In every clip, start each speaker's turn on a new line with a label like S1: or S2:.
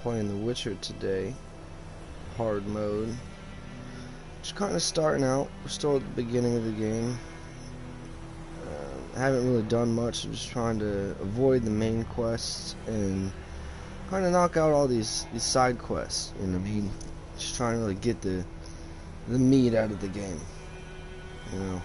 S1: playing The Witcher today, hard mode. Just kind of starting out. We're still at the beginning of the game. I haven't really done much. I'm just trying to avoid the main quests and kind of knock out all these side quests. You know, just trying to really get the meat out of the game. You know.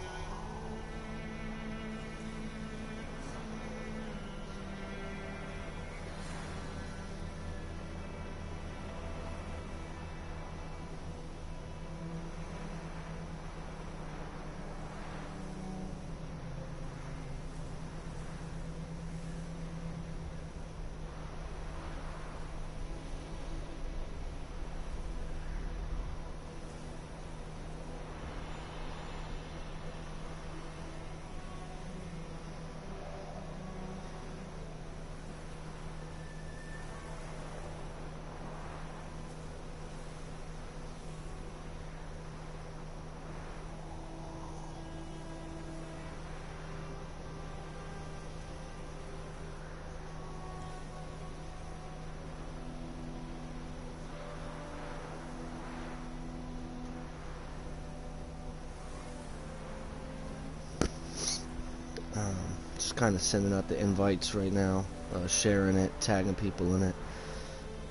S1: Just kind of sending out the invites right now, sharing it, tagging people in it,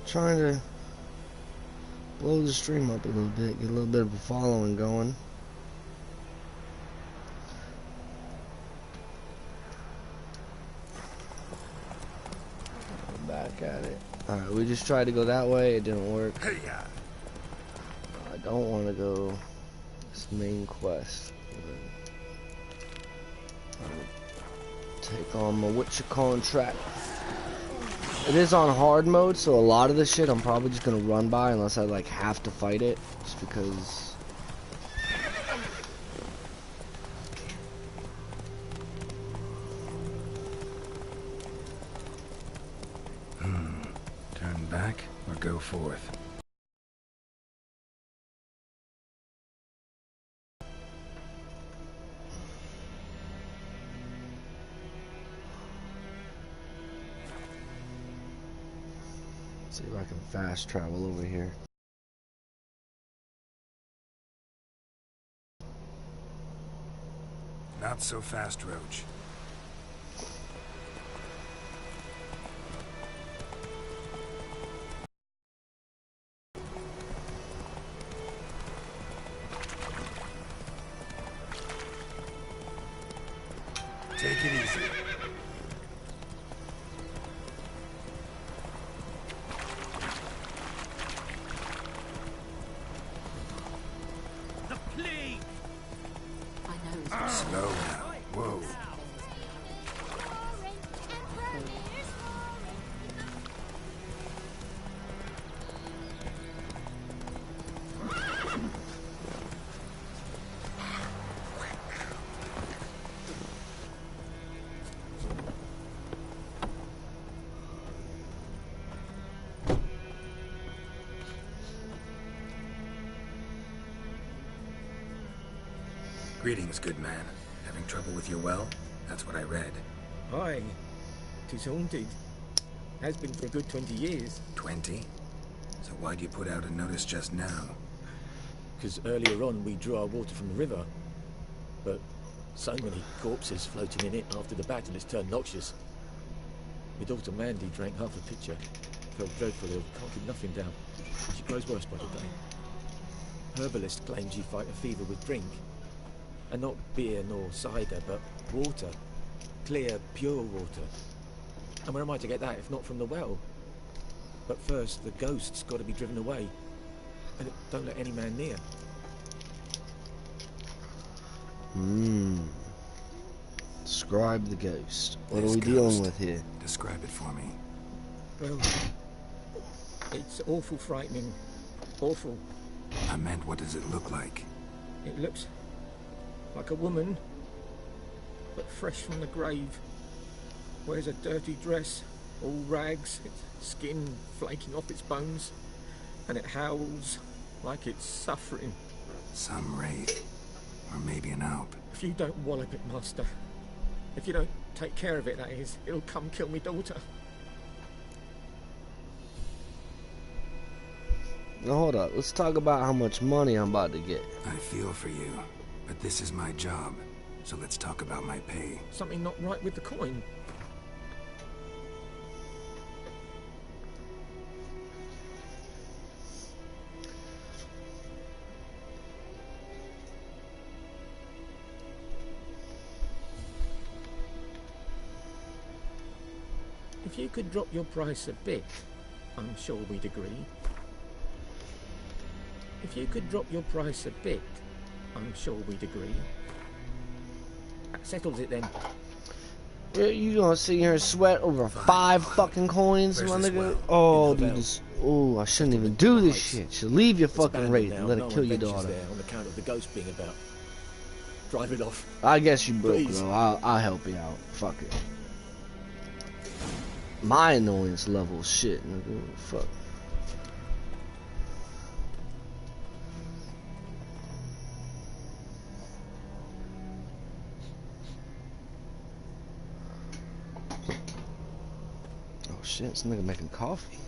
S1: trying to blow the stream up a little bit, get a little bit of a following going. Back at it. Alright, we just tried to go that way, it didn't work. I don't want to go this main quest. Take on my Witcher contract. It is on hard mode, so a lot of the shit I'm probably just gonna run by unless I like have to fight it, just because.
S2: Turn back or go forth.
S1: See if I can fast travel over here.
S2: Not so fast, Roach. Take it easy. Slow now. Whoa. Greetings, good man. Having trouble with your well? That's what I read.
S3: Aye. 'Tis haunted. Has been for a good 20 years.
S2: 20? So why'd you put out a notice just now?
S3: Because earlier on we drew our water from the river. But so many corpses floating in it after the battle has turned noxious. My daughter Mandy drank half a pitcher. Felt dreadfully ill, can't keep nothing down. She grows worse by the day. Herbalist claims you fight a fever with drink. And not beer nor cider, but water. Clear, pure water. And where am I to get that if not from the well? But first, the ghost's got to be driven away. And don't let any man near.
S1: Describe the ghost. What are we dealing with here?
S2: Describe it for me.
S3: Well, it's awful frightening. Awful.
S2: I meant, what does it look like?
S3: It looks like a woman, but fresh from the grave. Wears a dirty dress, all rags, its skin flaking off its bones, and it howls like it's suffering.
S2: Some wraith. Or maybe an alp.
S3: If you don't wallop it, Master, if you don't take care of it, that is, it'll come kill me daughter.
S1: Now hold up. Let's talk about how much money I'm about to get.
S2: I feel for you, but this is my job. So let's talk about my pay.
S3: Something not right with the coin. If you could drop your price a bit, I'm sure we'd agree. If you could drop your price a bit, I'm sure we'd agree. That settles it then.
S1: You gonna sit here and sweat over five fucking coins, my nigga? Oh, dude, this. Oh, I shouldn't even do this shit. Should leave your fucking race and let it kill your daughter.
S3: There on account of the ghost being about. Drive it off.
S1: I guess you broke,
S3: Please.
S1: though. I'll help you out. Fuck it. My annoyance level, shit, nigga. Fuck. Oh shit, this nigga making coffee.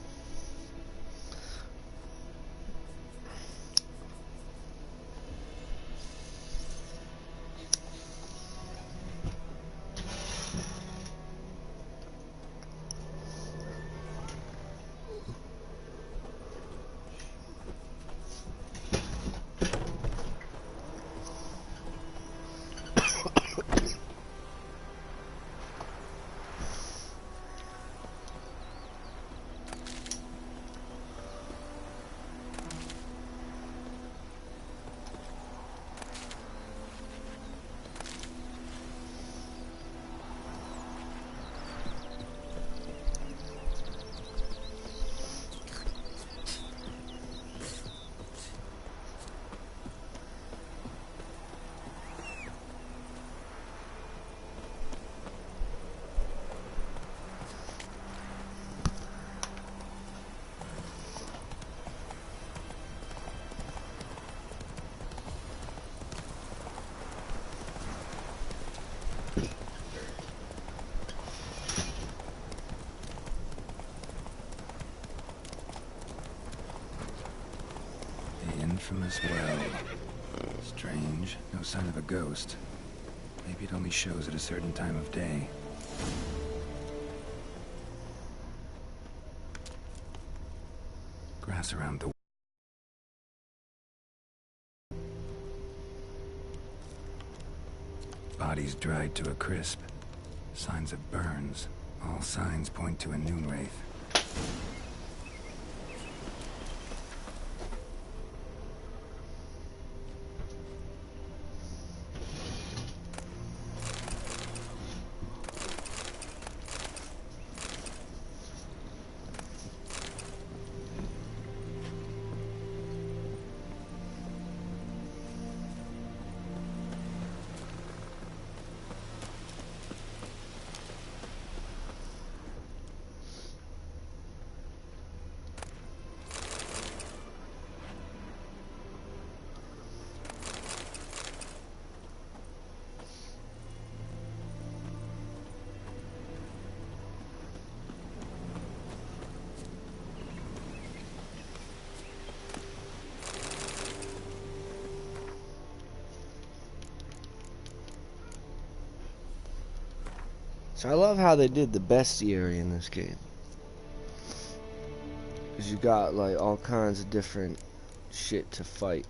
S2: Infamous well. Strange. No sign of a ghost. Maybe it only shows at a certain time of day. Grass around the... Bodies dried to a crisp. Signs of burns. All signs point to a noon wraith.
S1: So I love how they did the bestiary in this game. Because you got like all kinds of different shit to fight.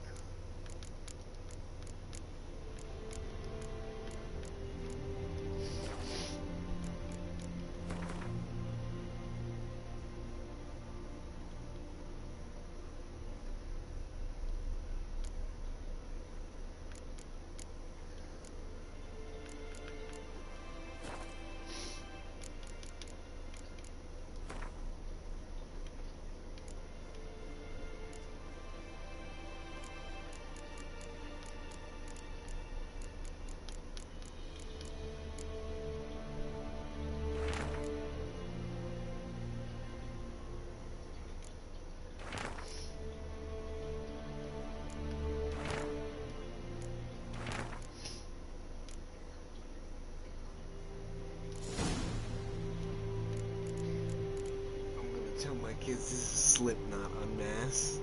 S4: Tell my kids this is Slipknot unmasked.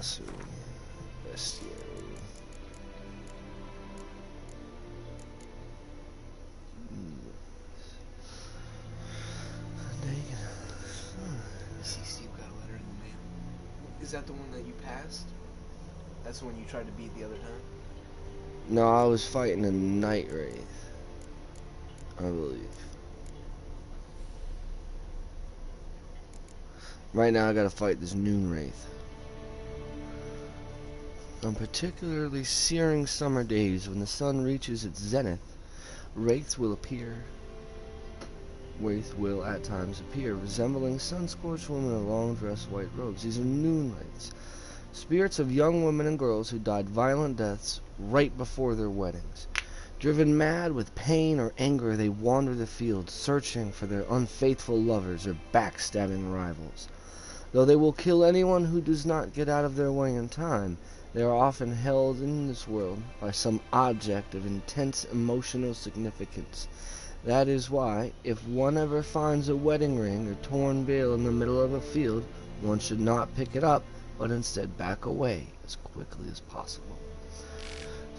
S1: glossary. Bestiary.
S4: You see, Steve got a letter in the mail. Is that the one that you passed? That's the one you tried to beat the other time?
S1: No, I was fighting a night wraith, I believe. Right now I gotta fight this noon wraith. On particularly searing summer days, when the sun reaches its zenith, wraiths will appear. Wraith will at times appear, resembling sun-scorched women in long-dressed white robes. These are noon wraiths, spirits of young women and girls who died violent deaths right before their weddings. Driven mad with pain or anger, they wander the fields, searching for their unfaithful lovers or backstabbing rivals. Though they will kill anyone who does not get out of their way in time, they are often held in this world by some object of intense emotional significance. That is why, if one ever finds a wedding ring or torn veil in the middle of a field, one should not pick it up, but instead back away as quickly as possible.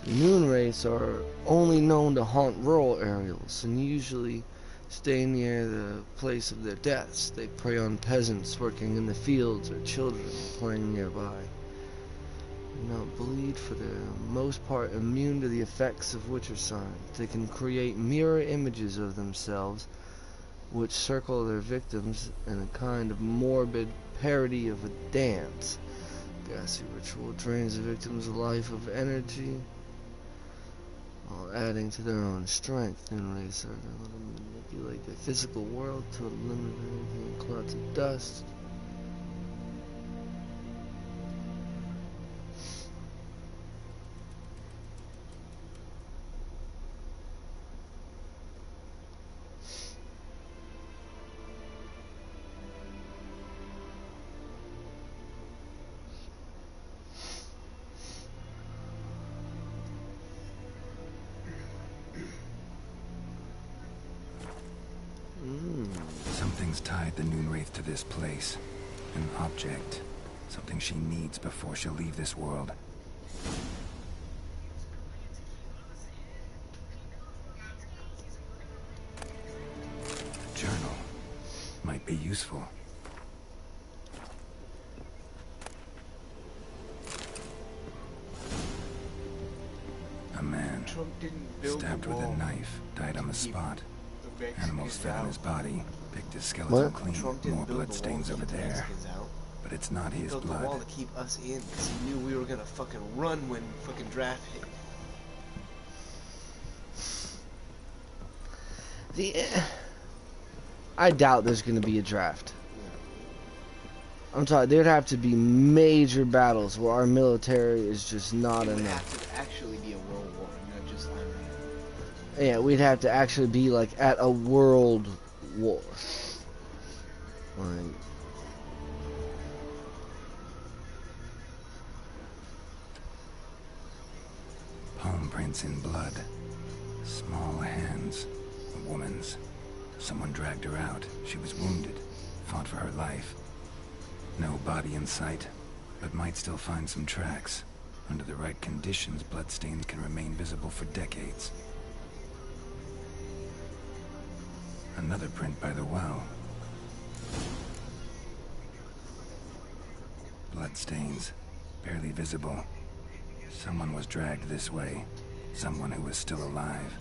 S1: The noon wraiths are only known to haunt rural areas and usually stay near the place of their deaths. They prey on peasants working in the fields or children playing nearby. They not bleed for the most part, immune to the effects of witcher signs. They can create mirror images of themselves which circle their victims in a kind of morbid parody of a dance. Ghastly ritual drains the victim's life of energy while adding to their own strength. And wraiths are to manipulate the physical world to eliminate anything in clouds of dust.
S2: Something's tied the Noon Wraith to this place. An object. Something she needs before she'll leave this world. A journal. Might be useful. A man, stabbed with a knife, died on the spot. Animals fed on his body, picked his skeleton clean. More bloodstains over there. But it's not his blood.
S4: He built the wall to keep us in because he knew we were gonna fucking run when fucking draft hit.
S1: I doubt there's gonna be a draft. I'm sorry, there'd have to be major battles where our military is just not enough.
S4: It would have to actually be a world war, not just Iran.
S1: Yeah, we'd have to actually be like at a world war. Like,
S2: palm prints in blood. Small hands. A woman's. Someone dragged her out. She was wounded. Fought for her life. No body in sight, but might still find some tracks. Under the right conditions, bloodstains can remain visible for decades. Another print by the well. Bloodstains, barely visible. Someone was dragged this way. Someone who was still alive.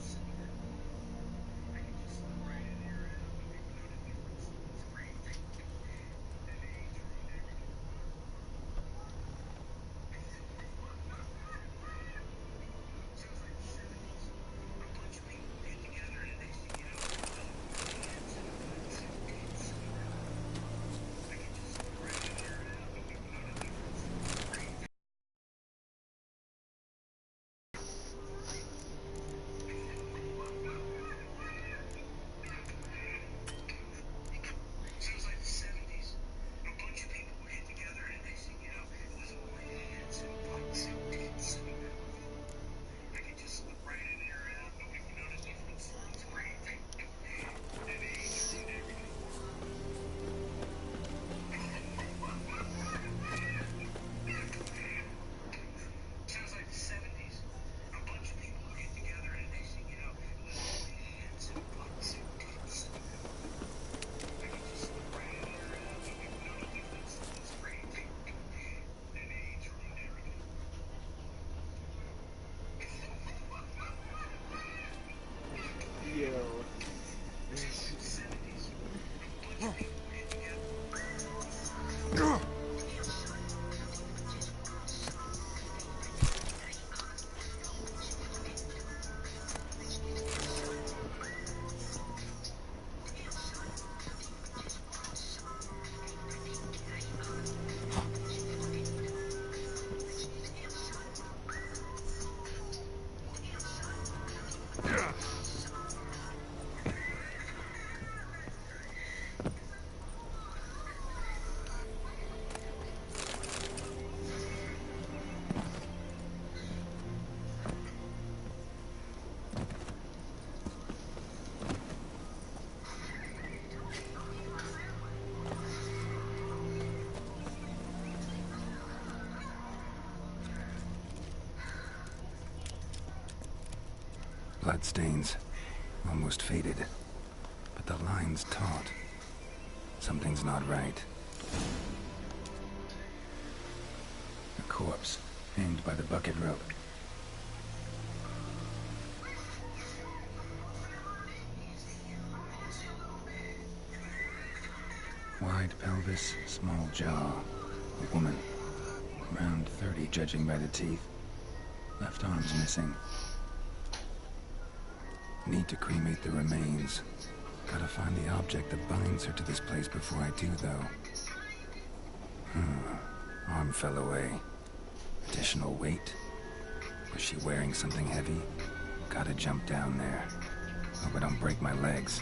S2: bloodstains, almost faded. But the line's taut. Something's not right. A corpse, hanged by the bucket rope. Wide pelvis, small jaw. A woman. Around 30, judging by the teeth. Left arm's missing. Need to cremate the remains. Gotta find the object that binds her to this place before I do, though. Arm fell away. Additional weight? Was she wearing something heavy? Gotta jump down there. Hope I don't break my legs.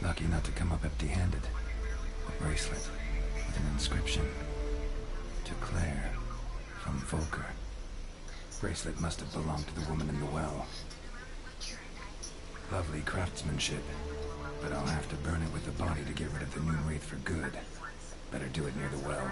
S2: Lucky not to come up empty-handed. A bracelet with an inscription. To Claire, from Volker. Bracelet must have belonged to the woman in the well. Lovely craftsmanship, but I'll have to burn it with the body to get rid of the moon wraith for good. Better do it near the well.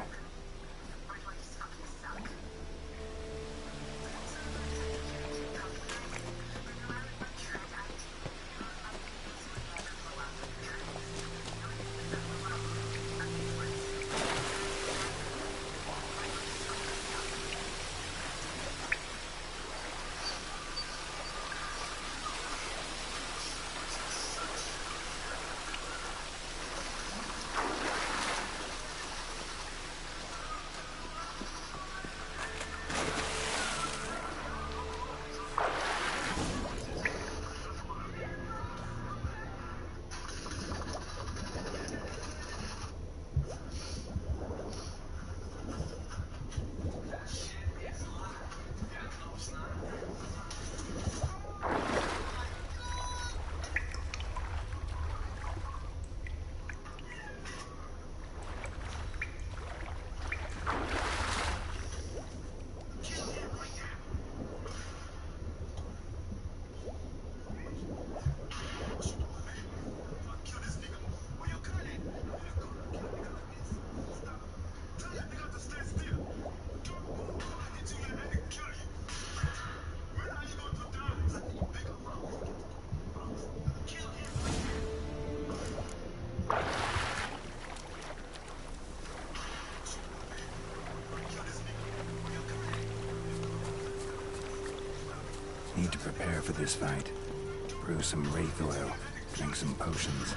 S2: Need to prepare for this fight. Brew some wraith oil, drink some potions.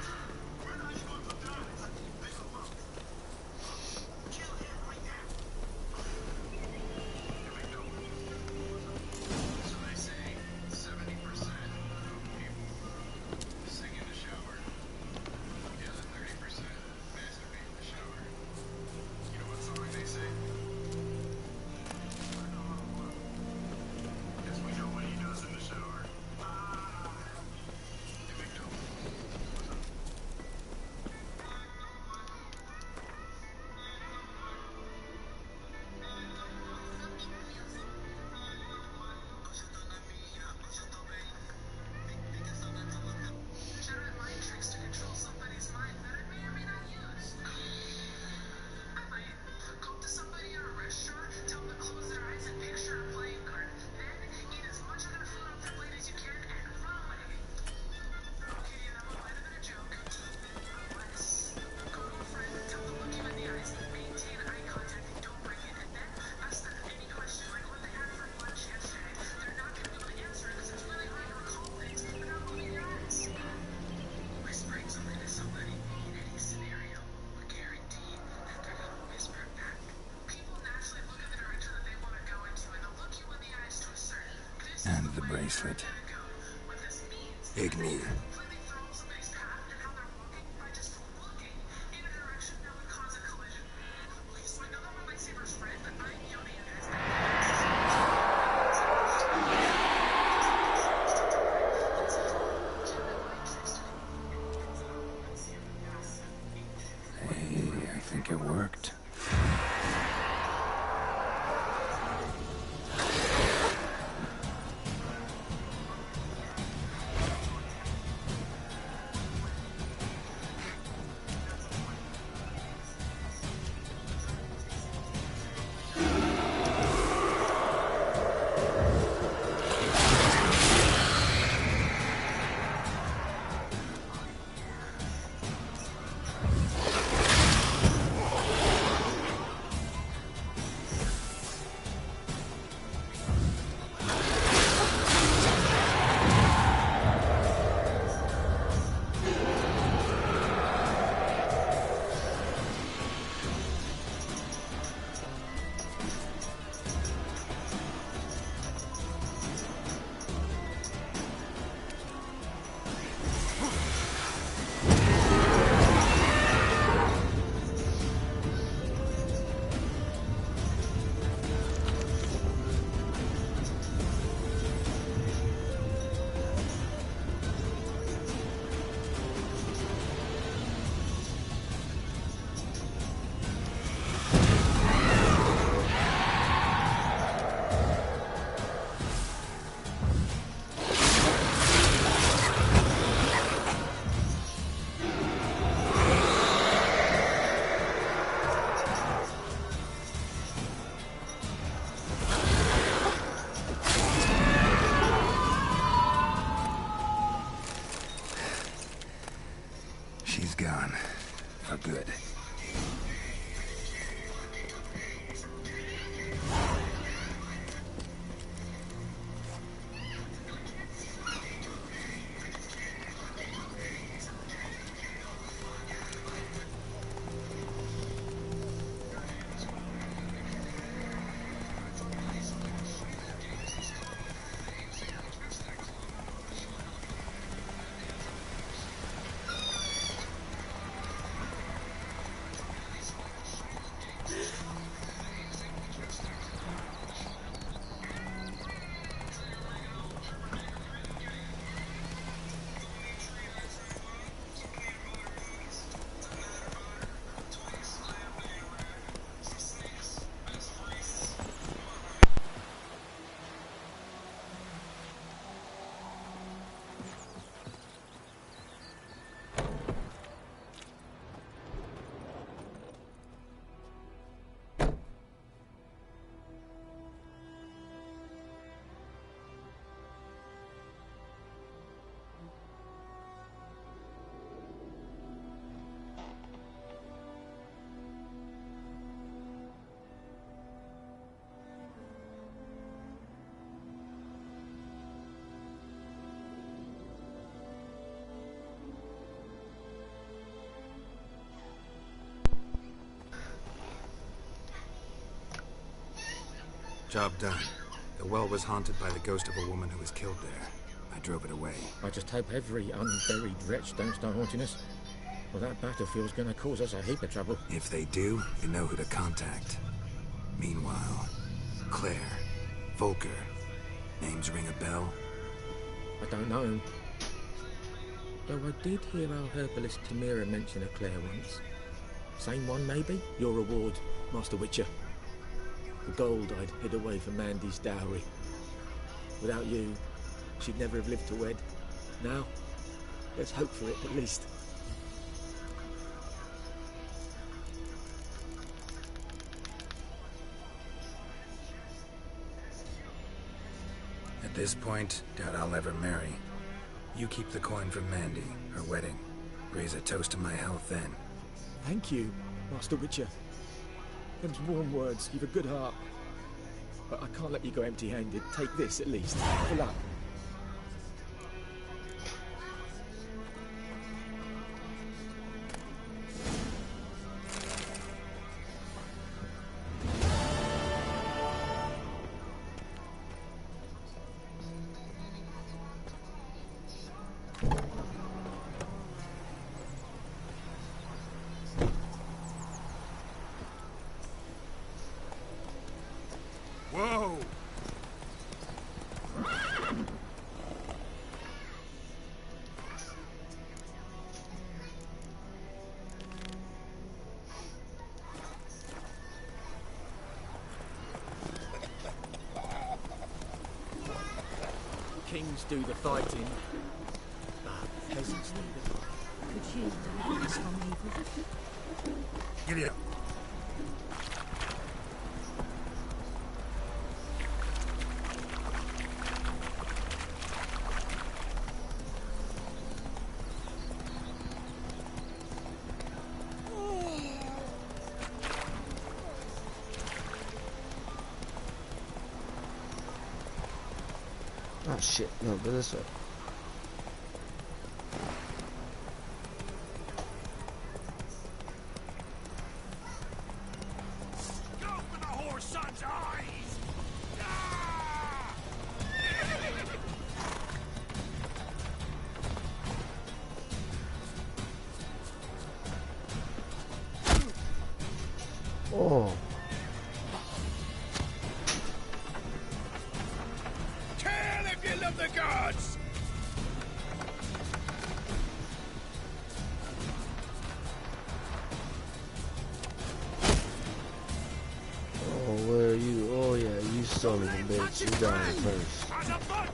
S2: bracelet. Igni. Hey, I think it worked. She's gone. For good. Job done. The well was haunted by the ghost of a woman who was killed there. I drove it away.
S3: I just hope every unburied wretch don't start haunting us. Well, that battlefield's gonna cause us a heap of trouble.
S2: If they do, you know who to contact. Meanwhile, Claire, Volker. Names ring a bell?
S3: I don't know. Though I did hear our herbalist Tamira mention a Claire once. Same one, maybe? Your reward, Master Witcher. The gold I'd hid away for Mandy's dowry. Without you, she'd never have lived to wed. Now, let's hope for it at least.
S2: At this point, doubt I'll ever marry. You keep the coin from Mandy, her wedding. Raise a toast to my health then.
S3: Thank you, Master Witcher. Them's warm words. You've a good heart. But I can't let you go empty-handed. Take this, at least. For luck. Kings do the fighting, but peasants do the fighting.
S5: Could you deliver us from evil?
S2: Give it up.
S1: Oh shit, no, go this way.
S2: Go for the horse son's eyes!
S1: Oh.
S2: Kill if you love the gods!
S1: Oh, where are you? Oh yeah, you son of a bitch. You dying first.
S2: As a bunch!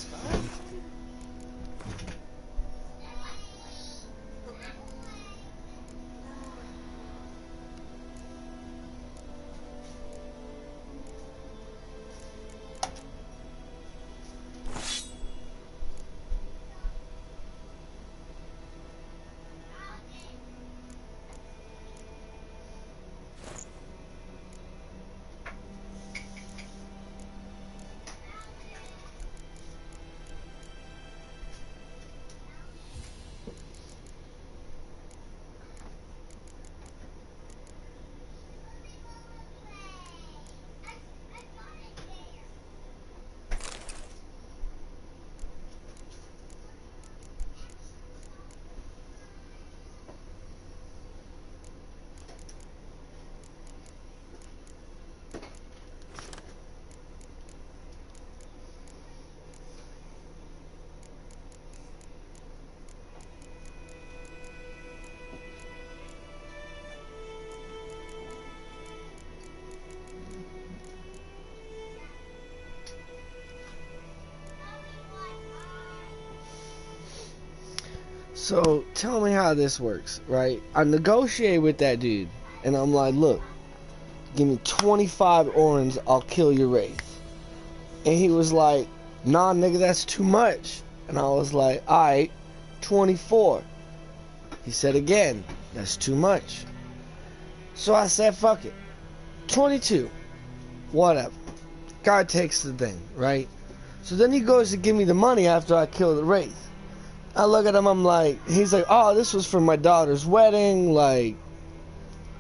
S4: stuff?
S1: So tell me how this works, right? I negotiate with that dude, and I'm like, look, give me 25 orans, I'll kill your wraith. And he was like, nah, nigga, that's too much. And I was like, alright, 24. He said again, that's too much. So I said, fuck it, 22. Whatever. Guy takes the thing, right? So then he goes to give me the money after I kill the wraith. I look at him, I'm like, he's like, oh, this was for my daughter's wedding, like,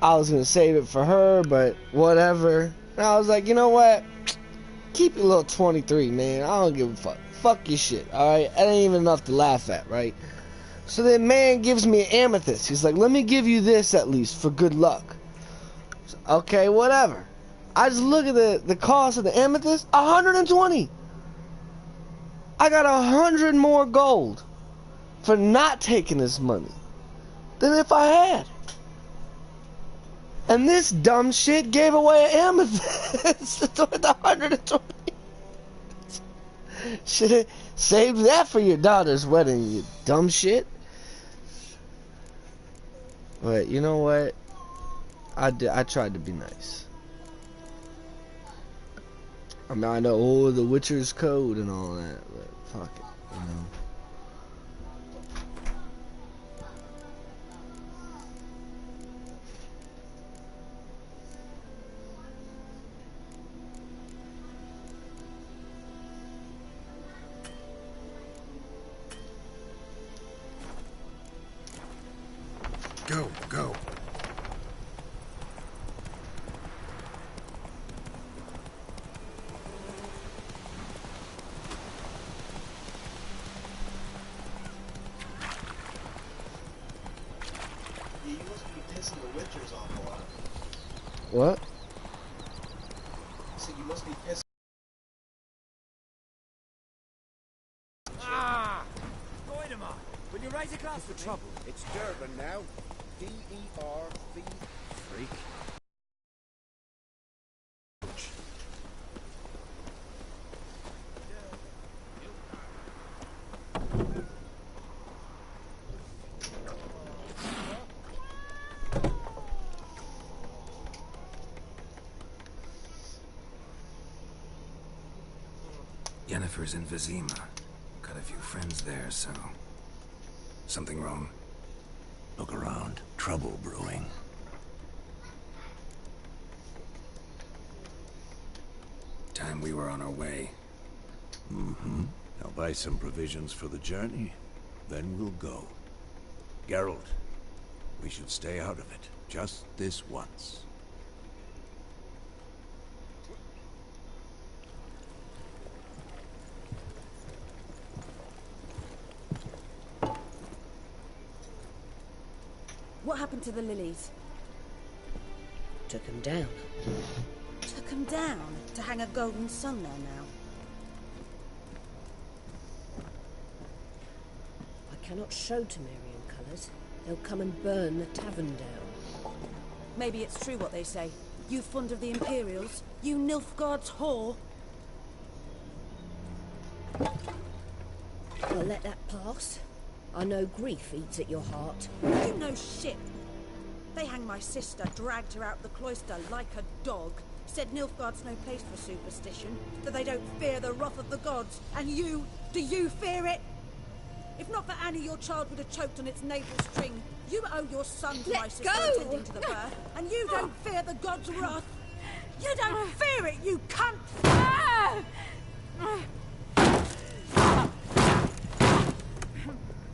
S1: I was gonna save it for her, but whatever. And I was like, you know what? Keep your little 23, man. I don't give a fuck. Fuck your shit, alright? It ain't even enough to laugh at, right? So then man gives me an amethyst. He's like, let me give you this at least for good luck. So, okay, whatever. I just look at the cost of the amethyst, 120. I got 100 more gold for not taking his money than if I had. And this dumb shit gave away an amethyst with 120. Should have saved that for your daughter's wedding, you dumb shit. But you know what? I tried to be nice. I mean, I know, oh, the Witcher's code and all that, but fuck it, you know.
S2: Go, go.
S4: Yeah, you must be pissing the Witchers off a lot.
S1: What?
S4: So you must be pissing.
S6: Will you raise a glass for trouble?
S7: It's Durban now. D-E-R-V.
S6: Freak.
S2: Yennefer's in Vizima. Got a few friends there, so... Something wrong?
S6: Look around. Trouble brewing.
S2: Time we were on our way.
S6: Mm-hmm. I'll buy some provisions for the journey. Then we'll go. Geralt, we should stay out of it. Just this once.
S5: What happened to the lilies?
S8: Took him down.
S5: Took them down to hang a golden sun there now.
S8: I cannot show Temerian colours. They'll come and burn the tavern down.
S5: Maybe it's true what they say. You fond of the Imperials? You Nilfgaard's whore?
S8: I'll let that pass. I know grief eats at your heart.
S5: You know shit. They hanged my sister, dragged her out the cloister like a dog. Said Nilfgaard's no place for superstition, that they don't fear the wrath of the gods. And you, do you fear it? If not for Annie, your child would have choked on its navel string. You owe your son to my sister attending to the birth, and you don't fear the gods' wrath. You don't fear it, you cunt!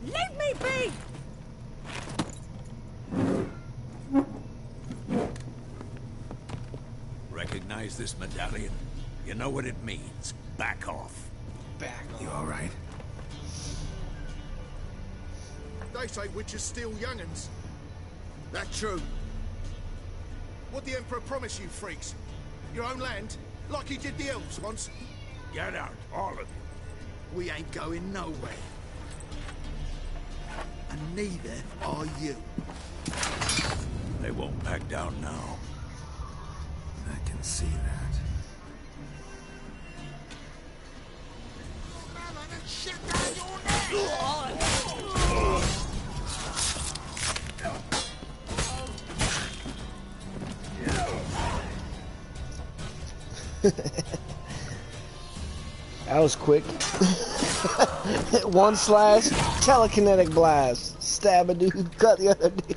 S5: Leave me be!
S6: Recognize this medallion? You know what it means. Back off.
S4: Back off.
S2: You all right?
S7: They say witches steal young'uns. That true. What the Emperor promise you, freaks? Your own land? Like he did the elves once?
S6: Get out, all of you.
S7: We ain't going nowhere. And neither are you.
S6: They won't back down now.
S2: I can see that.
S1: That was quick. One slash, telekinetic blast. Stab a dude, cut the other dude.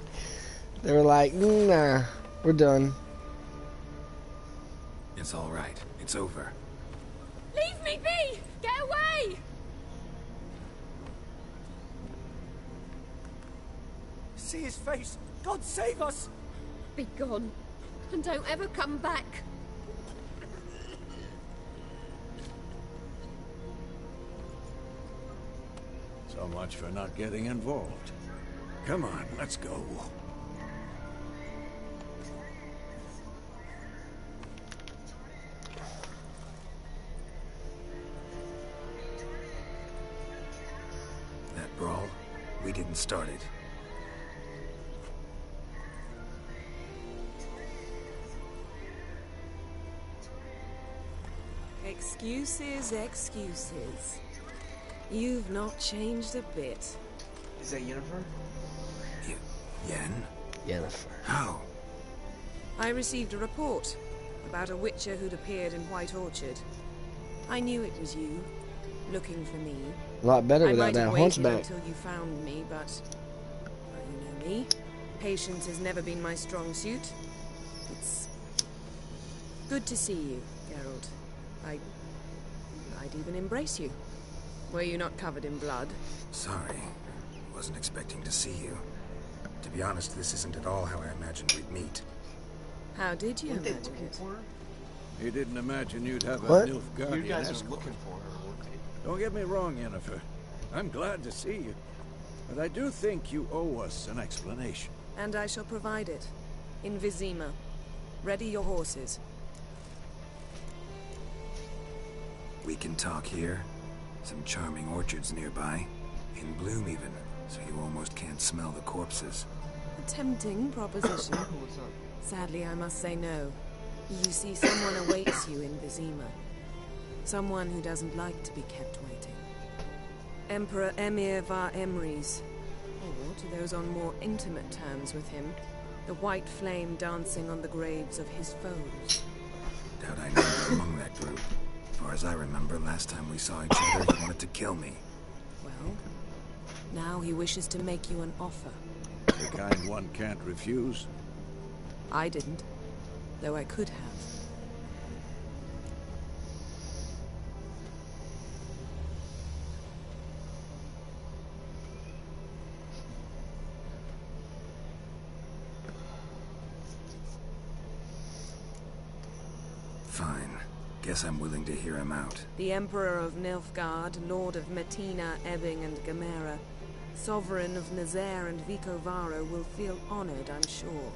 S1: They were like, nah, we're done.
S2: It's all right. It's over.
S9: Leave me be! Get away!
S3: See his face! God save us!
S9: Be gone, and don't ever come back.
S6: So much for not getting involved. Come on, let's go.
S2: That brawl, we didn't start it.
S10: Excuses, excuses. You've not changed a bit.
S4: Is that Yennefer?
S2: Yen?
S1: Yennefer.
S2: How?
S10: I received a report about a witcher who'd appeared in White Orchard. I knew it was you, looking for me.
S1: A lot better
S10: I
S1: without
S10: might
S1: that
S10: have waited
S1: hunchback.
S10: until you found me, but well, you know me. Patience has never been my strong suit. It's good to see you, Geralt. I'd even embrace you. Were you not covered in blood?
S2: Sorry. Wasn't expecting to see you. To be honest, this isn't at all how I imagined we'd meet.
S10: How did you
S4: Weren't they
S10: imagine
S4: looking
S10: it?
S4: for her?
S6: He didn't imagine you'd have
S1: What?
S6: a Nilfgaardian
S4: You guys are
S6: escort.
S4: looking for her, weren't they?
S6: Don't get me wrong, Yennefer. I'm glad to see you. But I do think you owe us an explanation.
S10: And I shall provide it. In Vizima. Ready your horses.
S2: We can talk here. Some charming orchards nearby. In bloom even, so you almost can't smell the corpses.
S10: A tempting proposition.
S4: What's up?
S10: Sadly, I must say no. You see, someone awaits you in Vizima. Someone who doesn't like to be kept waiting. Emperor Emir var Emreis. Or, to those on more intimate terms with him, the white flame dancing on the graves of his foes.
S2: Doubt I know among that group. As far as I remember, last time we saw each other, he wanted to kill me.
S10: Well, now he wishes to make you an offer.
S6: The kind one can't refuse.
S10: I didn't, though I could have.
S2: Fine. Guess I'm willing to hear him out.
S10: The Emperor of Nilfgaard, Lord of Metina, Ebbing, and Gamera, Sovereign of Nazaire and Vicovaro will feel honored, I'm sure.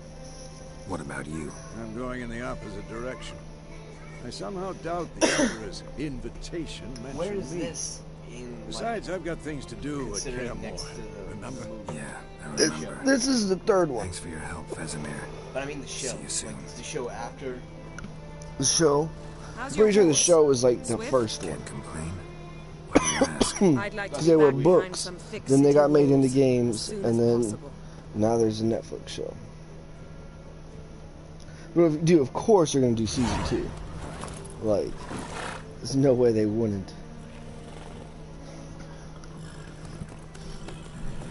S2: What about you?
S6: I'm going in the opposite direction. I somehow doubt the Emperor's invitation mentioned
S4: Where is
S6: me.
S4: this? In,
S6: Besides, I've got things to do at
S4: considering
S6: Camor.
S4: next to the
S6: Remember?
S4: movie.
S2: Yeah, I remember.
S1: This is the third one.
S2: Thanks for your help, Vesemir.
S4: But I mean the show.
S2: See you soon.
S4: Like, the show after.
S1: The show.
S10: How's
S1: I'm
S10: your
S1: pretty sure the
S10: horse?
S1: show was like the
S10: Swift?
S1: first one.
S2: Can't complain. Why do you ask?
S10: I'd like to
S1: they were
S10: be back behind
S1: books.
S10: some thick
S1: Then they
S10: city
S1: got made into
S10: walls
S1: games,
S10: as soon
S1: and
S10: as
S1: then
S10: possible.
S1: now there's a Netflix show. But dude, of course they're gonna do season 2. Like, there's no way they wouldn't.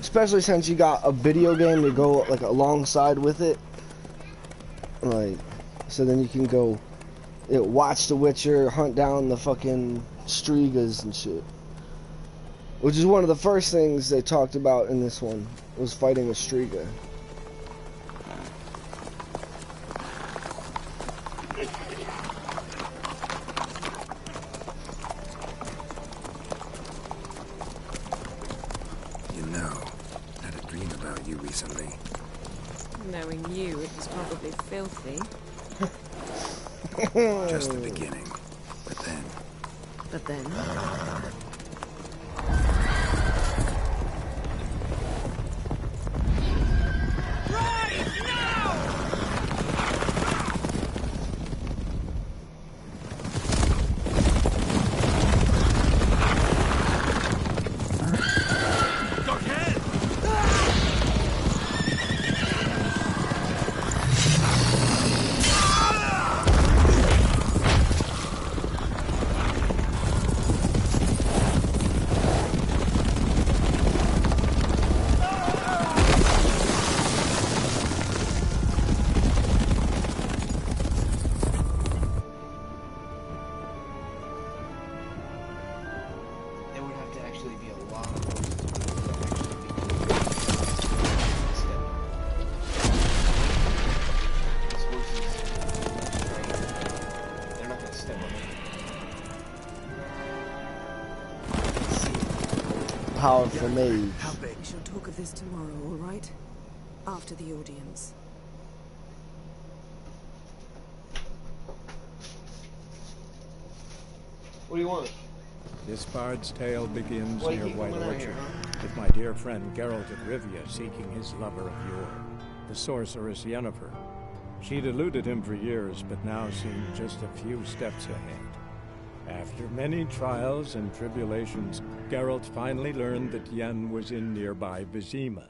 S1: Especially since you got a video game to go like alongside with it. Like, so then you can go watch The Witcher, hunt down the fucking Strigas and shit. Which is one of the first things they talked about in this one, was fighting a Striga.
S2: Recently.
S10: Knowing you, it was probably filthy.
S2: Just the beginning. But then...
S1: Powerful mage.
S10: We shall talk of this tomorrow, all right? After the audience.
S1: What do you want?
S11: This bard's tale begins
S1: What,
S11: near
S1: you
S11: White
S1: coming out
S11: Orchard,
S1: here, huh?
S11: with my dear friend Geralt of Rivia seeking his lover of yore, the sorceress Yennefer. She'd eluded him for years, but now seemed just a few steps ahead. After many trials and tribulations, Geralt finally learned that Yen was in nearby Vizima.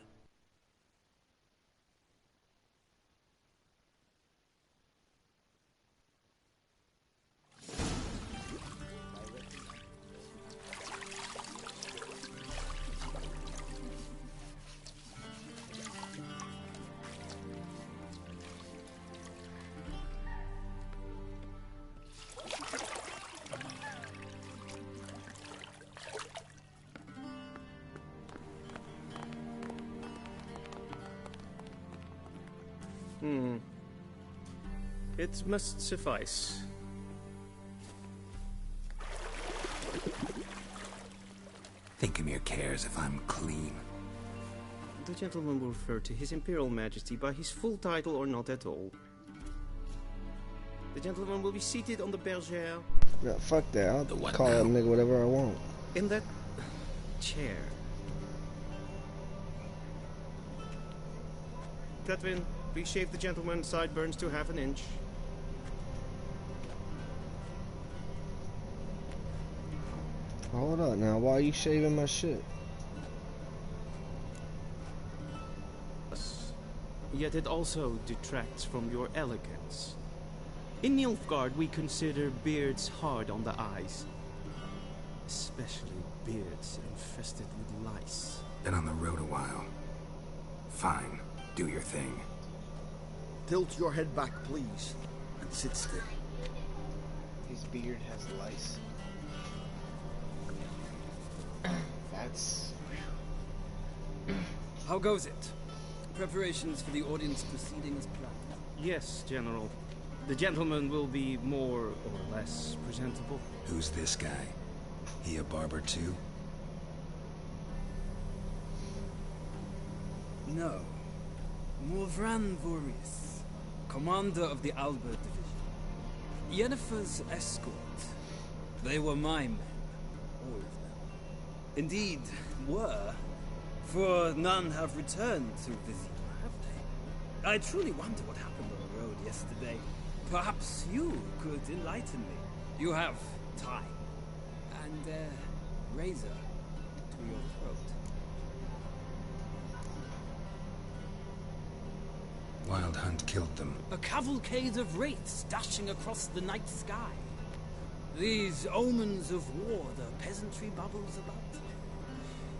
S12: It must suffice.
S2: Thinkamere cares if I'm clean.
S12: The gentleman will refer to His Imperial Majesty by his full title or not at all. The gentleman will be seated on the bergère.
S1: Yeah, fuck that. I'll call that nigga whatever I want.
S12: In that chair. Catwin, please shave the gentleman's sideburns to half an inch.
S1: Hold up now, why are you shaving my shit?
S12: Yet it also detracts from your elegance. In Nilfgaard, we consider beards hard on the eyes. Especially beards infested with lice.
S2: Been on the road a while. Fine, do your thing.
S7: Tilt your head back, please, and sit still.
S4: His beard has lice. That's...
S13: How goes it? Preparations for the audience proceeding as planned?
S12: Yes, General. The gentleman will be more or less presentable.
S2: Who's this guy? He a barber too?
S13: No. Morvran Vorius, commander of the Albert Division. Yennefer's escort. They were my men. All of them. Indeed, were. For none have returned to Vizima, have they? I truly wonder what happened on the road yesterday. Perhaps you could enlighten me. You have time. And, Razor.
S2: wild hunt killed them.
S13: A cavalcade of wraiths dashing across the night sky. These omens of war the peasantry babbles about.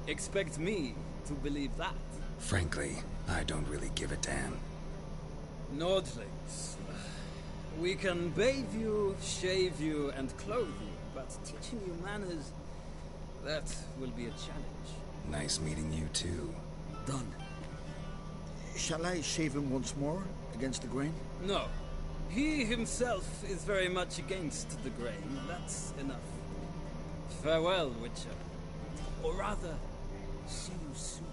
S13: Expect me to believe that.
S2: Frankly, I don't really give a damn.
S13: Nordlings. We can bathe you, shave you, and clothe you, but teaching you manners, that will be a challenge.
S2: Nice meeting you too.
S7: Done. Shall I shave him once more, against the grain?
S13: No. He himself is very much against the grain. That's enough. Farewell, Witcher. Or rather, see you soon.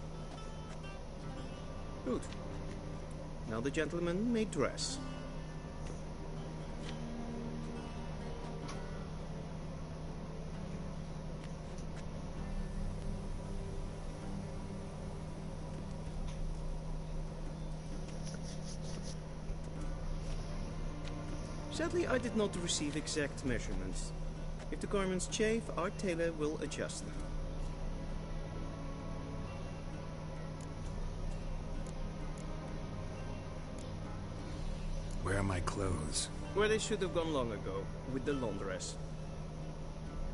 S12: Good. Now the gentleman may dress. Sadly, I did not receive exact measurements. If the garments chafe, our tailor will adjust them.
S2: Where are my clothes?
S12: Where they should have gone long ago, with the laundress.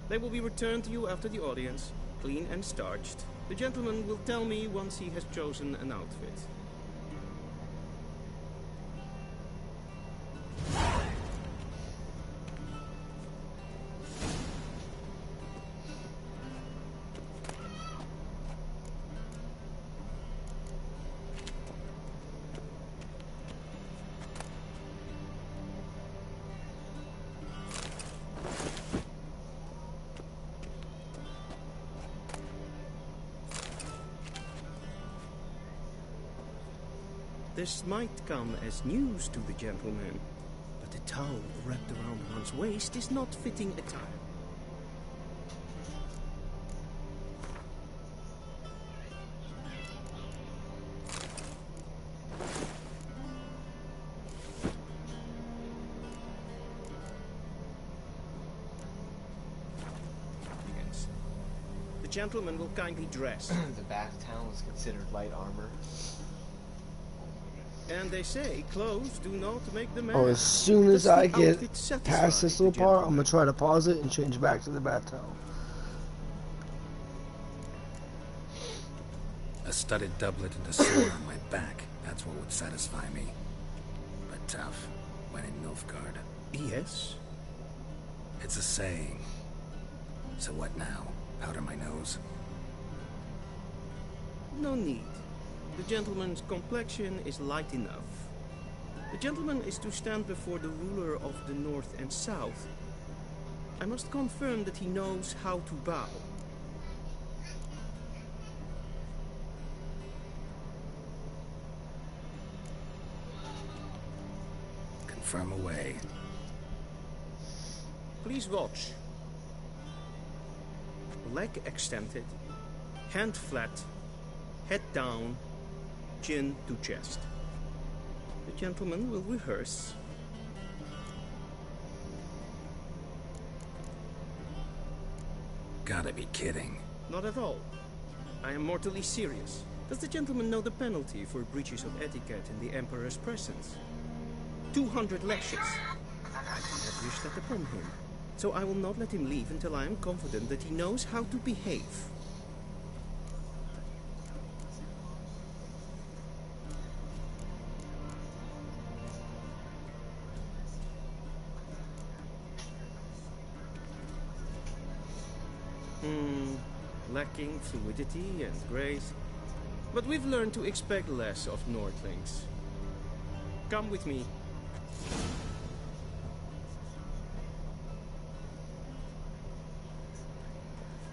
S12: They will be returned to you after the audience, clean and starched. The gentleman will tell me once he has chosen an outfit. This might come as news to the gentleman, but a towel wrapped around one's waist is not fitting attire. The gentleman will kindly dress.
S4: The bath towel is considered light armor.
S12: And they say clothes do not make the man.
S1: Oh, as soon as I get
S12: satisfy
S1: past this little part, I'm gonna try to pause it and change back to the bath towel.
S2: A studded doublet and a sword on my back. That's what would satisfy me. But tough, when in Nilfgaard.
S12: Yes?
S2: It's a saying. So what now? Powder my nose?
S12: No need. The gentleman's complexion is light enough. The gentleman is to stand before the ruler of the North and South. I must confirm that he knows how to bow.
S2: Confirm away.
S12: Please watch. Leg extended, hand flat, head down, chin to chest. The gentleman will rehearse.
S2: Gotta be kidding.
S12: Not at all. I am mortally serious. Does the gentleman know the penalty for breaches of etiquette in the Emperor's presence? 200 lashes. I do not wish that upon him, so I will not let him leave until I am confident that he knows how to behave. Lacking fluidity and grace, but we've learned to expect less of Nordlings. Come with me.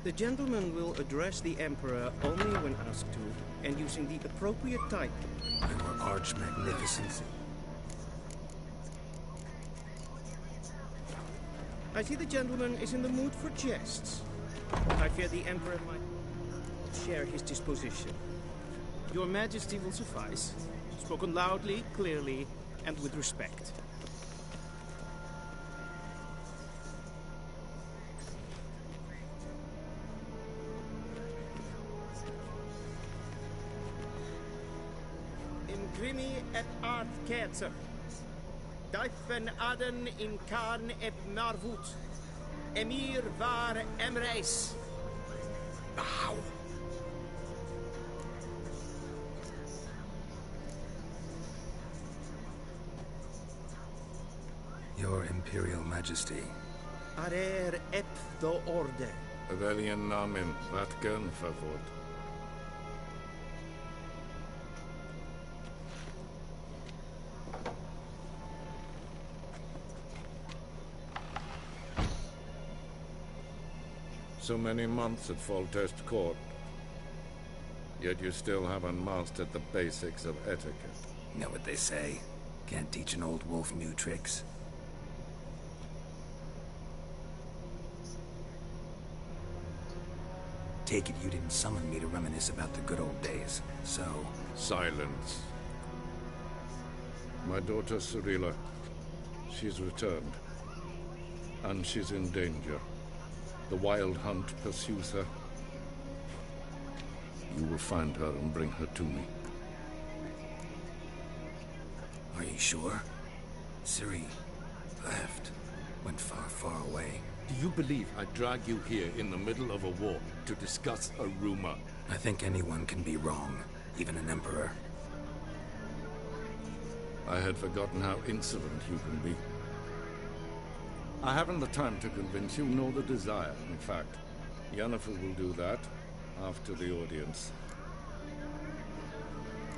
S12: The gentleman will address the Emperor only when asked to, and using the appropriate title.
S2: Your Arch-Magnificency.
S12: I see the gentleman is in the mood for jests. I fear the Emperor might share his disposition. Your Majesty will suffice. Spoken loudly, clearly, and with respect. Grimi et art ketzer. Duifen aden in Khan et Marvut. Emir var Emreis.
S2: Bow. Your Imperial Majesty.
S12: Arer ep do orde.
S14: Velian namen, vatgen favor. So many months at Foltest Court. Yet you still haven't mastered the basics of etiquette.
S2: Know what they say? Can't teach an old wolf new tricks. Take it you didn't summon me to reminisce about the good old days, so...
S14: Silence. My daughter Cirilla, she's returned. And she's in danger. The Wild Hunt pursues her. You will find her and bring her to me.
S2: Are you sure? Ciri left. Went far, far away.
S14: Do you believe I drag you here in the middle of a war to discuss a rumor?
S2: I think anyone can be wrong, even an emperor.
S14: I had forgotten how insolent you can be. I haven't the time to convince you, nor the desire. In fact, Yennefer will do that after the audience.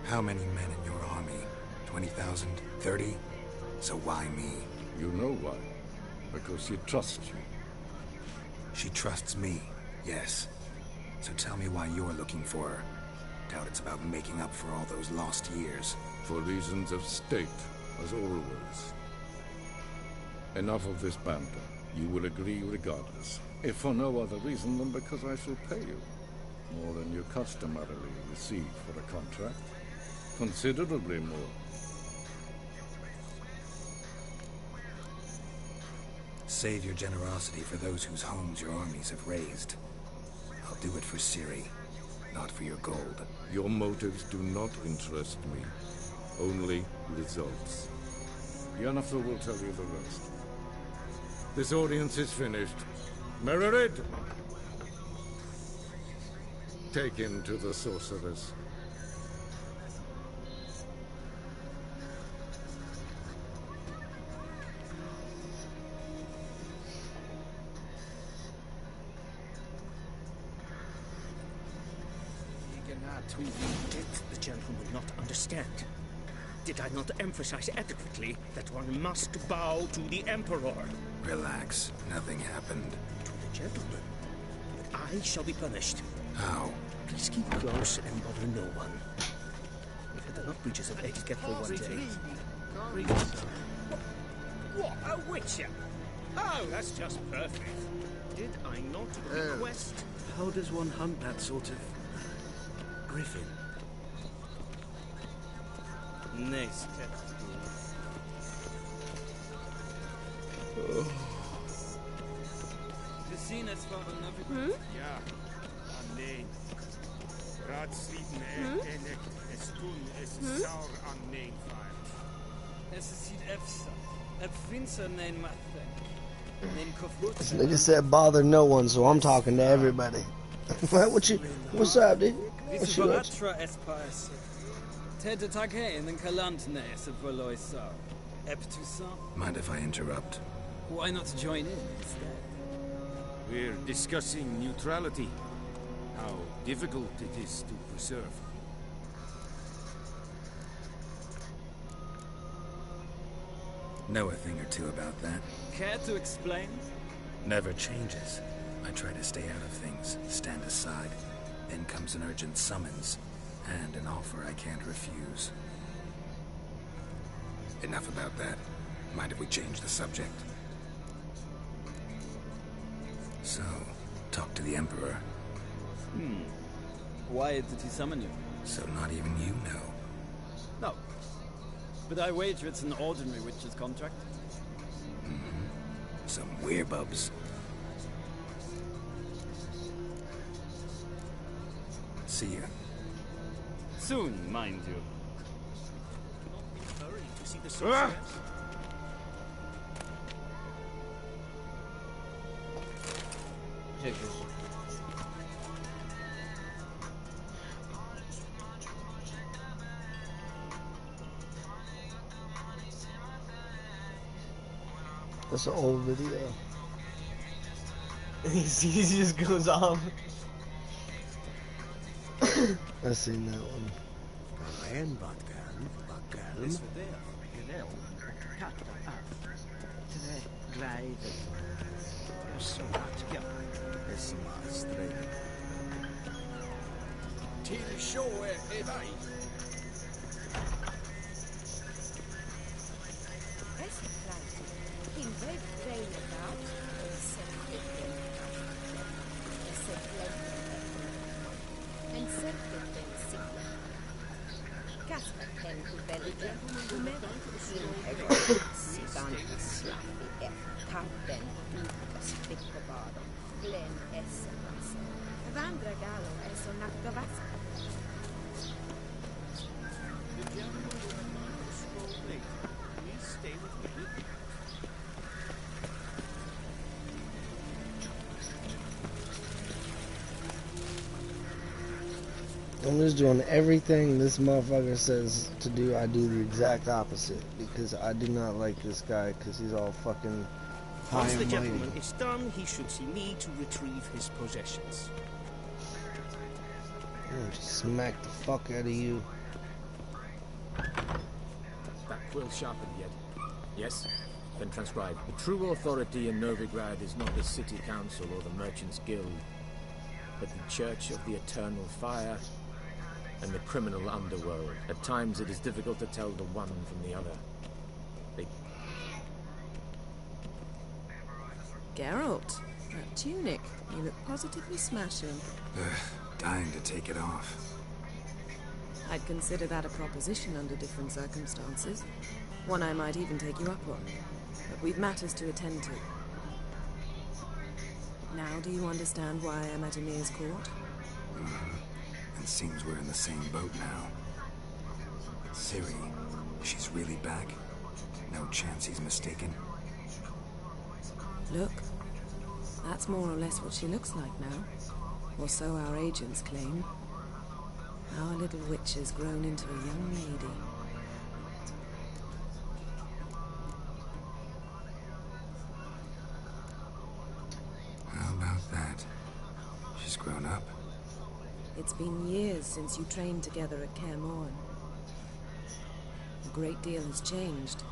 S2: How many men in your army? 20,000? 30? So why me?
S14: You know why. Because she trusts you.
S2: She trusts me, yes. So tell me why you're looking for her. Doubt it's about making up for all those lost years.
S14: For reasons of state, as always. Enough of this banter. You will agree regardless. If for no other reason than because I shall pay you. More than you customarily receive for a contract. Considerably more.
S2: Save your generosity for those whose homes your armies have razed. I'll do it for Ciri, not for your gold.
S14: Your motives do not interest me. Only results. Yennefer will tell you the rest. This audience is finished. Mererid! Take him to the sorceress.
S12: The gentleman will not understand. Did I not emphasize adequately that one must bow to the Emperor?
S2: Relax. Nothing happened.
S12: To the gentleman. But I shall be punished.
S2: How?
S12: Please keep close and bother no one. We've had enough breaches of etiquette for one day. What? A witcher? Oh, that's just perfect. Did I not request?
S3: How does one hunt that sort of griffin?
S12: Nice.
S9: Hmm?
S12: Ja. Alleen. Raadsliden enig es toen es saur aan neenvaart.
S13: Es ziet efsa. Ep vincer neen mathe. Neen kofut.
S1: This nigga said bother no one, so I'm talking to everybody. What's up, dude? What's
S13: Vice
S1: up?
S13: veratra espais. Ted take in Kalantne se veloisa. Ep tu sa?
S2: Mind if I interrupt?
S13: Why not join in instead?
S3: We're discussing neutrality. How difficult it is to preserve.
S2: Know a thing or two about that?
S13: Care to explain?
S2: Never changes. I try to stay out of things, stand aside. Then comes an urgent summons, and an offer I can't refuse. Enough about that. Mind if we change the subject? So, talk to the Emperor.
S13: Why did he summon you?
S2: So not even you know.
S13: No. But I wager it's an ordinary witch's contract.
S2: Some werebubs. See ya.
S13: Soon, mind you.
S12: see the sorceress?
S4: Check this.
S1: That's an old video.
S4: He just goes off.
S1: I've seen that one. I'm just doing everything this motherfucker says to do. I do the exact opposite because I do not like this guy because he's all fucking high
S12: Once the
S1: and mighty.
S12: gentleman is done, he should see me to retrieve his possessions.
S1: I'm just smack the fuck out of you.
S3: That quill sharpened yet? Yes? Then transcribe. The true authority in Novigrad is not the city council or the merchants' guild, but the Church of the Eternal Fire and the criminal underworld. At times it is difficult to tell the one from the other.
S10: Geralt, that tunic. You look positively smashing.
S2: Dying to take it off.
S10: I'd consider that a proposition under different circumstances. One I might even take you up on. But we've matters to attend to. Now do you understand why I'm at Emir's court?
S2: It seems we're in the same boat now. Ciri, she's really back? No chance he's mistaken?
S10: Look, that's more or less what she looks like now. Or so our agents claim. Our little witch has grown into a young lady.
S2: How about that? She's grown up?
S10: It's been years since you trained together at Kaer Morhen. A great deal has changed.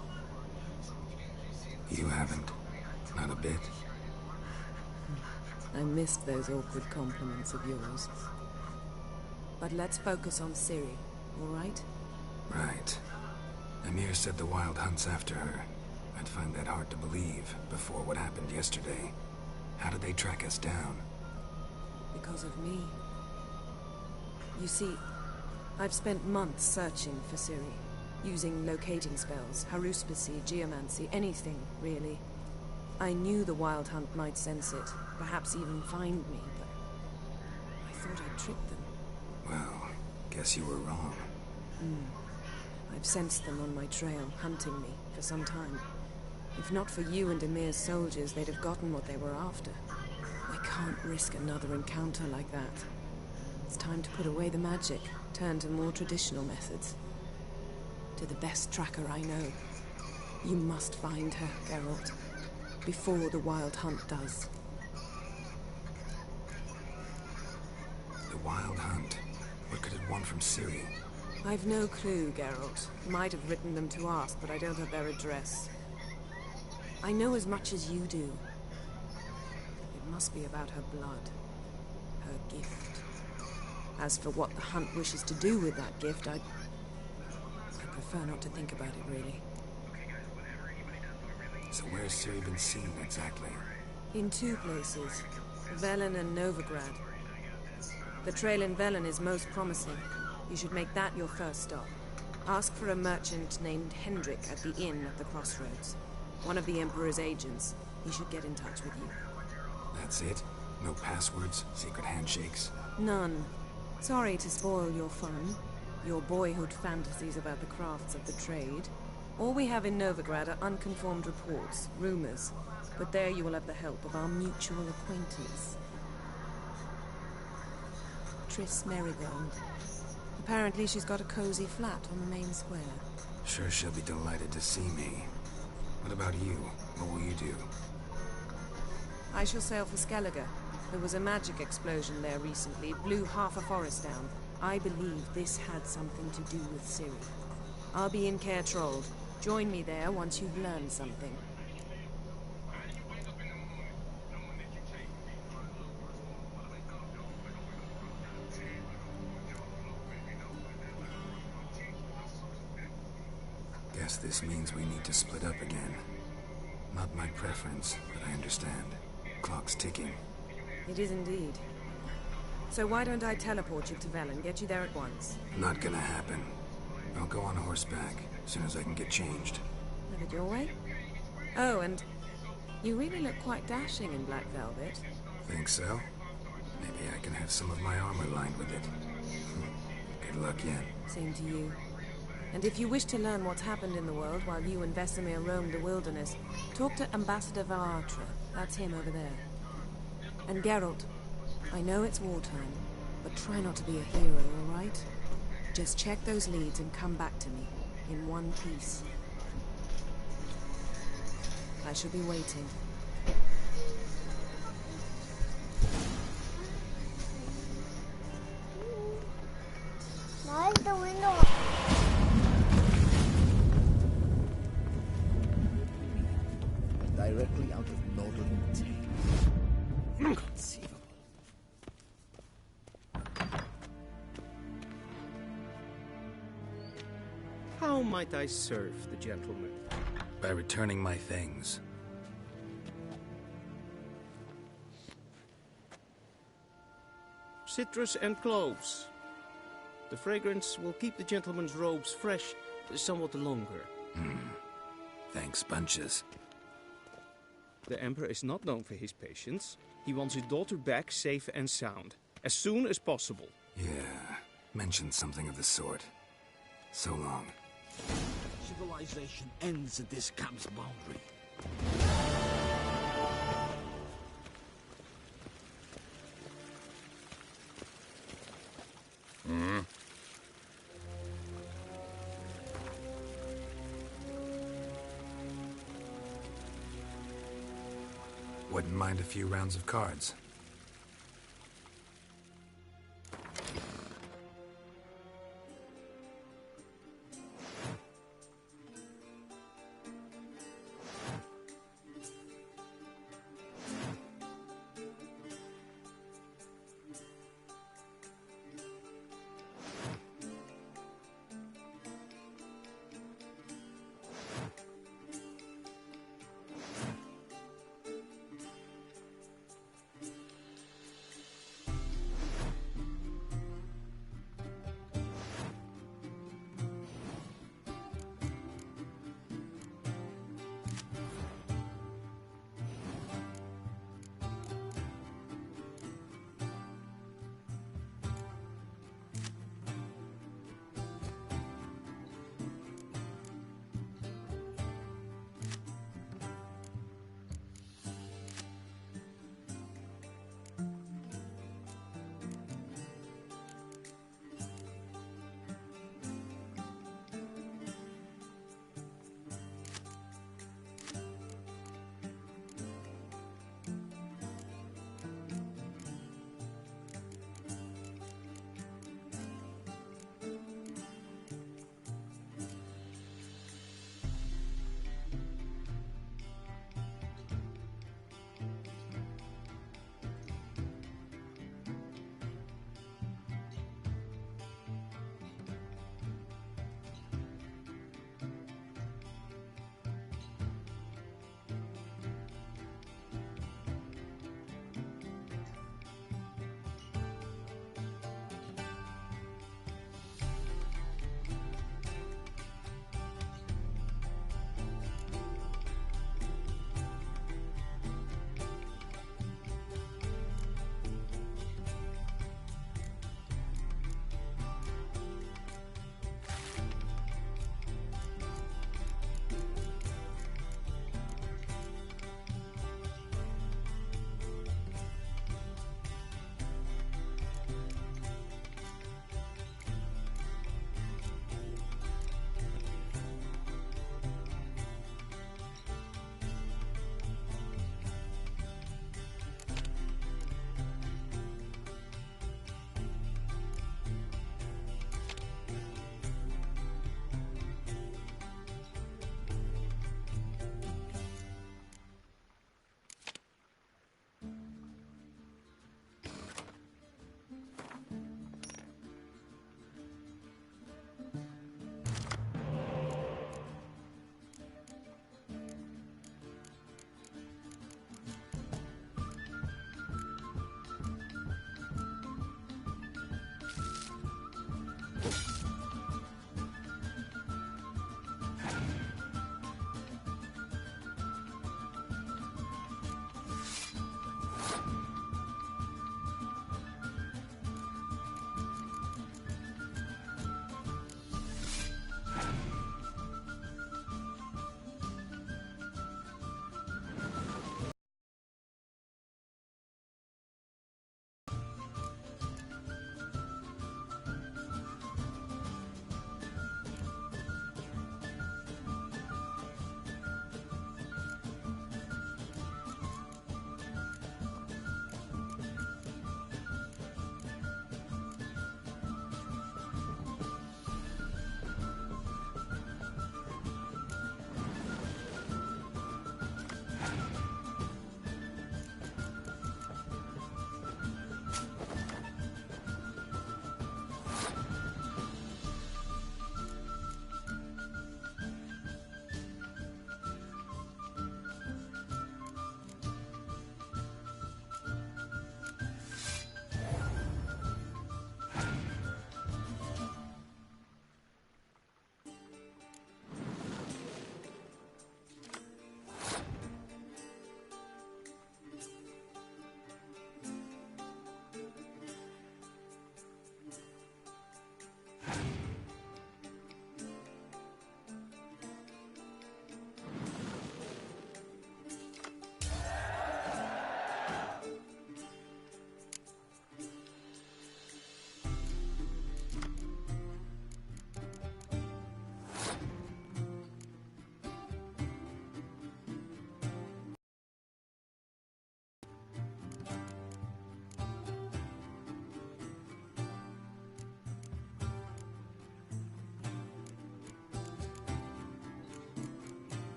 S2: You haven't. Not a bit.
S10: I missed those awkward compliments of yours. But let's focus on Ciri, all right?
S2: Right. Emir said the Wild Hunt's after her. I'd find that hard to believe before what happened yesterday. How did they track us down?
S10: Because of me. You see, I've spent months searching for Ciri, using locating spells, haruspicy, geomancy, anything, really. I knew the Wild Hunt might sense it, perhaps even find me, but I thought I'd tricked them.
S2: Well, guess you were wrong.
S10: I've sensed them on my trail, hunting me, for some time. If not for you and Emir's soldiers, they'd have gotten what they were after. I can't risk another encounter like that. It's time to put away the magic, turn to more traditional methods. To the best tracker I know. You must find her, Geralt. Before the Wild Hunt does.
S2: The Wild Hunt? What could it want from Ciri?
S10: I've no clue, Geralt. Might have written them to ask, but I don't have their address. I know as much as you do. It must be about her blood. Her gift. As for what the Hunt wishes to do with that gift, I prefer not to think about it, really.
S2: So where's Ciri been seen, exactly?
S10: In two places. Velen and Novigrad. The trail in Velen is most promising. You should make that your first stop. Ask for a merchant named Hendrik at the inn at the crossroads. One of the Emperor's agents. He should get in touch with you.
S2: That's it? No passwords? Secret handshakes?
S10: None. Sorry to spoil your fun. Your boyhood fantasies about the crafts of the trade. All we have in Novigrad are unconfirmed reports, rumors. But there you will have the help of our mutual acquaintance, Triss Merigold. Apparently she's got a cozy flat on the main square.
S2: Sure she'll be delighted to see me. What about you? What will you do?
S10: I shall sail for Skellige. There was a magic explosion there recently, blew half a forest down. I believe this had something to do with Ciri. I'll be in Caer Trold. Join me there once you've learned something.
S2: Guess this means we need to split up again. Not my preference, but I understand. Clock's ticking.
S10: It is indeed. So why don't I teleport you to Vel and get you there at once?
S2: Not gonna happen. I'll go on horseback, as soon as I can get changed.
S10: Have it your way? Oh, and you really look quite dashing in black velvet.
S2: Think so? Maybe I can have some of my armor lined with it. Good luck yet.
S10: Same to you. And if you wish to learn what's happened in the world while you and Vesemir roamed the wilderness, talk to Ambassador Varatra. That's him over there. And Geralt, I know it's wartime, but try not to be a hero, all right? Just check those leads and come back to me, in one piece. I shall be waiting.
S15: Why is the window?
S3: Directly out of Northern Tale. Inconceivable.
S12: How might I serve the gentleman?
S2: By returning my things.
S12: Citrus and cloves. The fragrance will keep the gentleman's robes fresh somewhat longer.
S2: Thanks, bunches.
S12: The Emperor is not known for his patience. He wants his daughter back safe and sound, as soon as possible.
S2: Yeah, mentioned something of the sort. So long.
S16: Civilization ends at this camp's boundary.
S2: Wouldn't mind a few rounds of cards.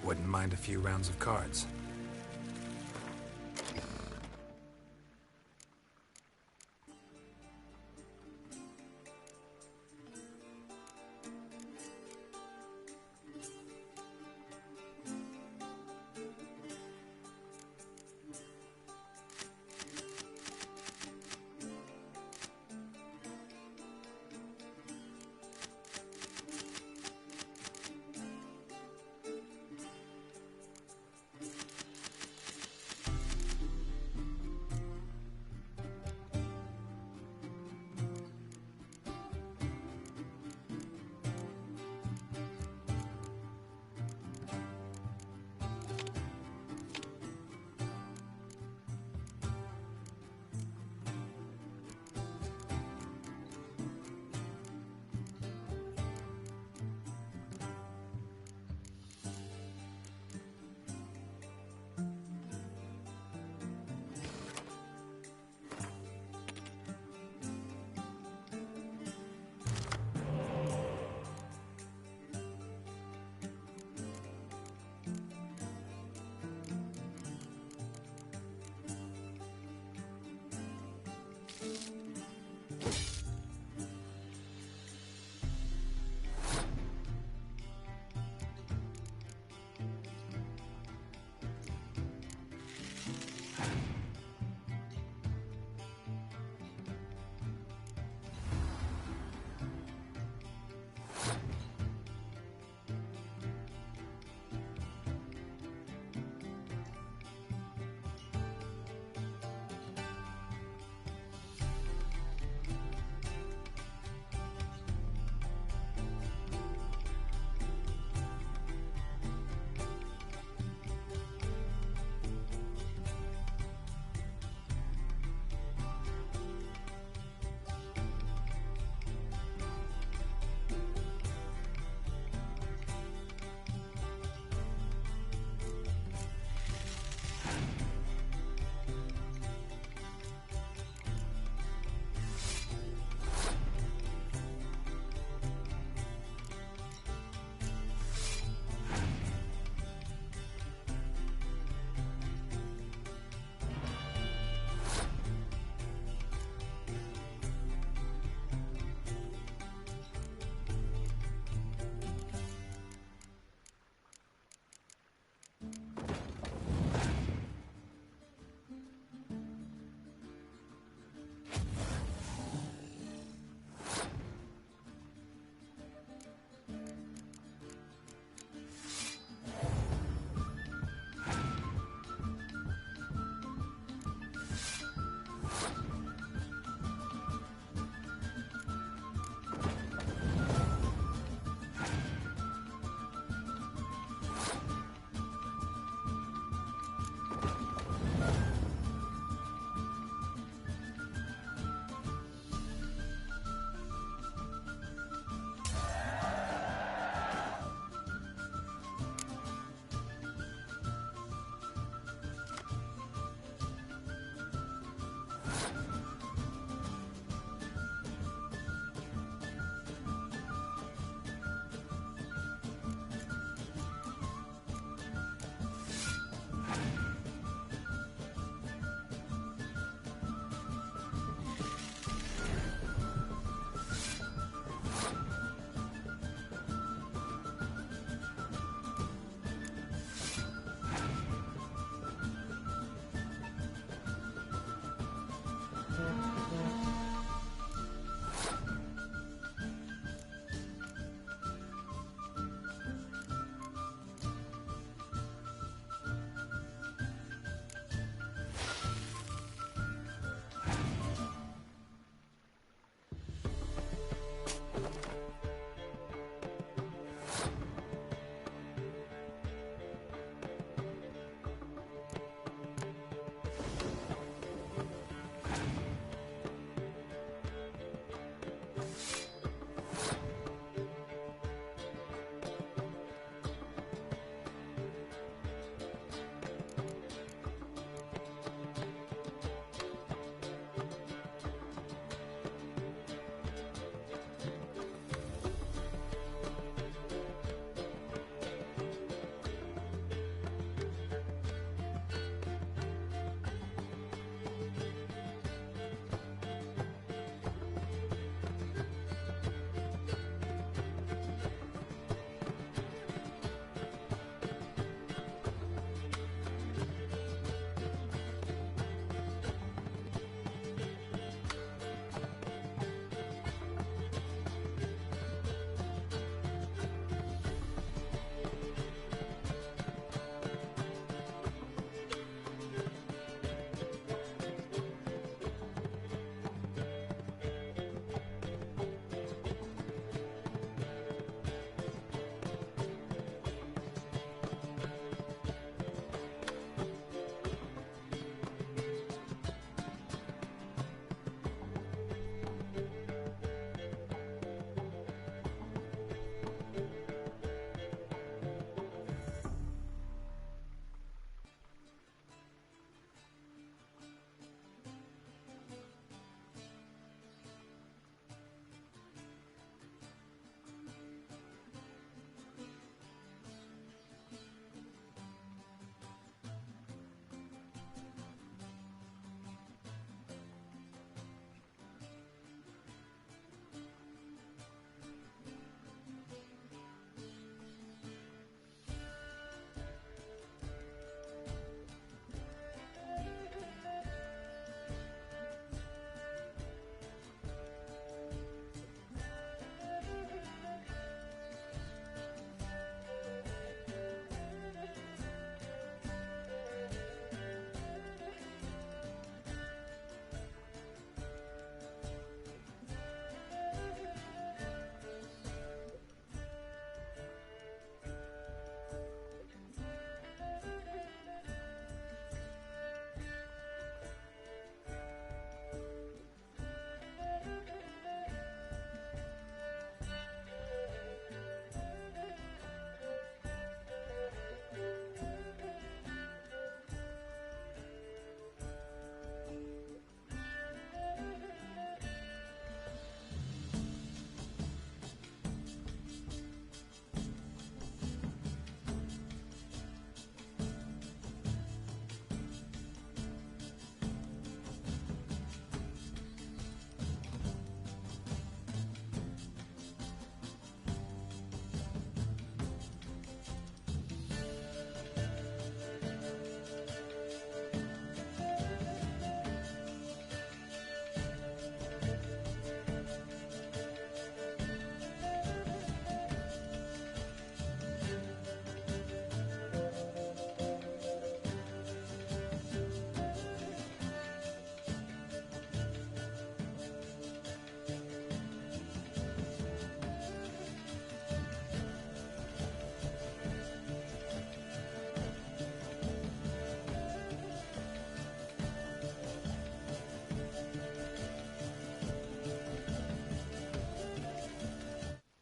S2: Wouldn't mind a few rounds of cards.